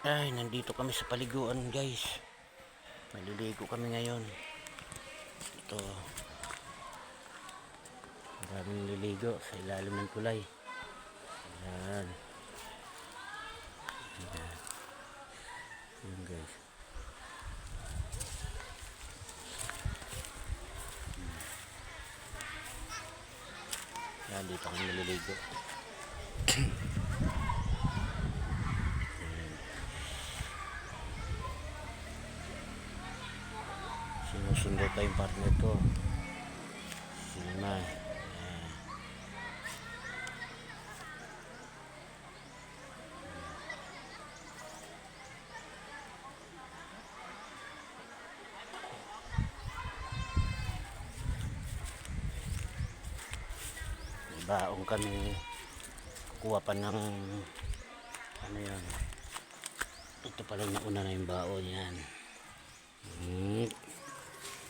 Ay, nandito kami sa paliguan, guys. Maliligo kami ngayon. Ito, maraming nililigo sa ilalim ng tulay. Ayan. Ayan. Ayan, guys. Ayan, dito kami naliligo. Sinusundo pa yung partner ko. Sinima. Baong kami. Kuha pa ng ano yun. Ito pala nauna na yung baon yan.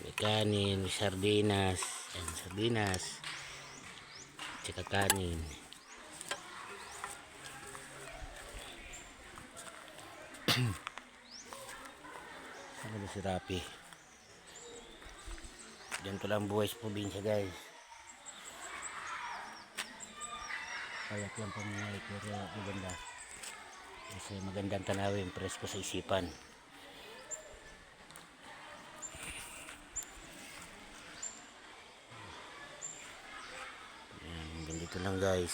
May kanin, may sardinas. Ayan, sardinas. Tsaka kanin. Ano ba si Rapi? Ganito lang buhay sa probinsya, guys. Kayak lang pamumuhay pero maganda. Kasi magandang tanawin, presko sa isipan. Ayan, ganito lang, guys.